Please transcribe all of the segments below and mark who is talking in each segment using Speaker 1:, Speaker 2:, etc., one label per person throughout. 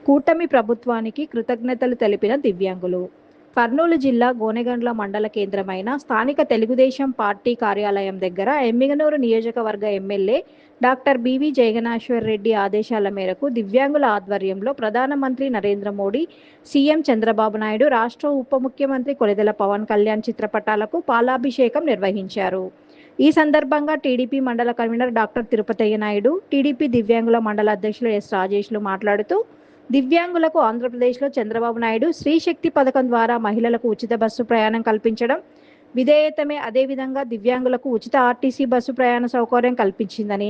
Speaker 1: కూటమి ప్రభుత్వానికి కృతజ్ఞతలు తెలిపిన దివ్యాంగులు. కర్నూలు జిల్లా గోనెగండ్ల మండల కేంద్రమైన స్థానిక తెలుగుదేశం పార్టీ కార్యాలయం దగ్గర ఎమ్మిగనూరు నియోజకవర్గ ఎమ్మెల్యే డాక్టర్ బివి జయగణేశ్వర్ రెడ్డి ఆదేశాల మేరకు దివ్యాంగుల ఆధ్వర్యంలో ప్రధానమంత్రి నరేంద్ర మోడీ, సీఎం చంద్రబాబు నాయుడు, రాష్ట్ర ఉప ముఖ్యమంత్రి కొణిదెల పవన్ కళ్యాణ్ చిత్రపటాలకు పాలాభిషేకం నిర్వహించారు. ఈ సందర్భంగా టీడీపీ మండల కన్వీనర్ డాక్టర్ తిరుపతయ్య నాయుడు, టీడీపీ దివ్యాంగుల మండల అధ్యక్షులు ఎస్ రాజేష్లు మాట్లాడుతూ, దివ్యాంగులకు ఆంధ్రప్రదేశ్లో చంద్రబాబు నాయుడు స్త్రీ శక్తి పథకం ద్వారా మహిళలకు ఉచిత బస్సు ప్రయాణం కల్పించడం విధేయతమే. అదేవిధంగా దివ్యాంగులకు ఉచిత ఆర్టీసీ బస్సు ప్రయాణ సౌకర్యం కల్పించిందని,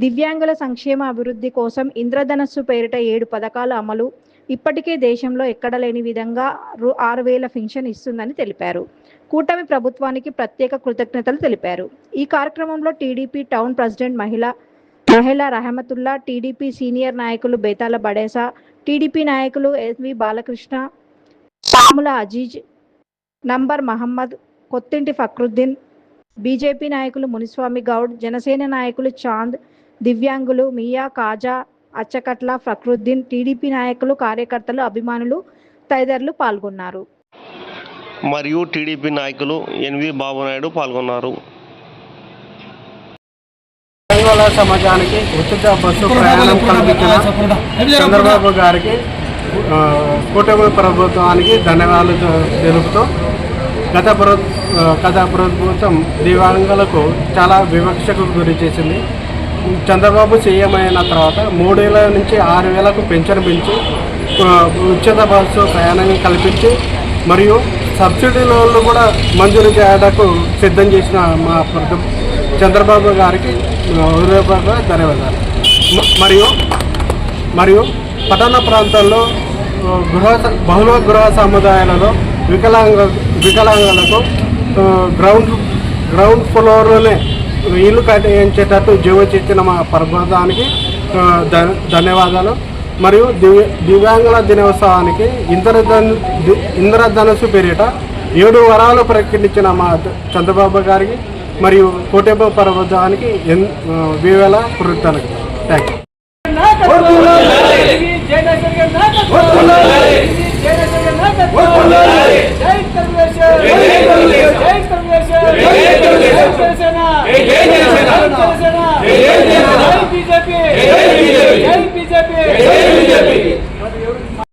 Speaker 1: దివ్యాంగుల సంక్షేమ అభివృద్ధి కోసం ఇంద్రధనస్సు పేరిట 7 పథకాల అమలు, ఇప్పటికే దేశంలో ఎక్కడ లేని విధంగా 6,000 పెన్షన్ ఇస్తుందని తెలిపారు. కూటమి ప్రభుత్వానికి ప్రత్యేక కృతజ్ఞతలు తెలిపారు. ఈ కార్యక్రమంలో టీడీపీ టౌన్ ప్రెసిడెంట్ మహిళా రహమతుల్లా, టీడీపీ సీనియర్ నాయకులు బేతాల బడేసా, టీడీపీ నాయకులు ఎస్వి బాలకృష్ణ, పాముల అజీజ్, నంబర్ మహమ్మద్, కొత్తింటి ఫక్రుద్దీన్, బీజేపీ నాయకులు మునిస్వామి గౌడ్, జనసేన నాయకులు చాంద్, దివ్యాంగులు మియా, కాజా, అచ్చకట్ల, ఫక్రుద్దీన్, టీడీపీ నాయకులు, కార్యకర్తలు, అభిమానులు తదితరులు పాల్గొన్నారు.
Speaker 2: మరియు టీడీపీ నాయకులు ఎన్వి బాబునాయుడు పాల్గొన్నారు.
Speaker 3: తెలంగాణ సమాజానికి ఉచిత బస్సు ప్రయాణం కల్పించిన చంద్రబాబు గారికి, కూటమి ప్రభుత్వానికి ధన్యవాదాలు తెలుపుతూ, గత ప్రభుత్వం దివ్యాంగులకు చాలా వివక్షకు గురి చేసింది. చంద్రబాబు సీఎం అయిన తర్వాత 3,000 నుంచి 6,000కు పెన్షన్ పెంచి ఉచిత బస్సు ప్రయాణం కల్పించి మరియు సబ్సిడీ లోన్లు కూడా మంజూరు చేయడానికి సిద్ధం చేసిన మా చంద్రబాబు గారికి ధన్యవాదాలు. మరియు పట్టణ ప్రాంతాల్లో బహుళ గృహ సముదాయాలలో వికలాంగులకు గ్రౌండ్ ఫ్లోర్లోనే ఇల్లు కట్టించేటట్టు జీవోచిచ్చిన మా ప్రభుత్వానికి ధన్యవాదాలు. మరియు దివ్యాంగుల దినోత్సవానికి ఇంద్రధనుసు పేరిట 7 వరాలు ప్రకటించిన మా చంద్రబాబు గారికి మరియు కూటమి ప్రభుత్వానికి వేవేల కృతజ్ఞతలు. Thank you.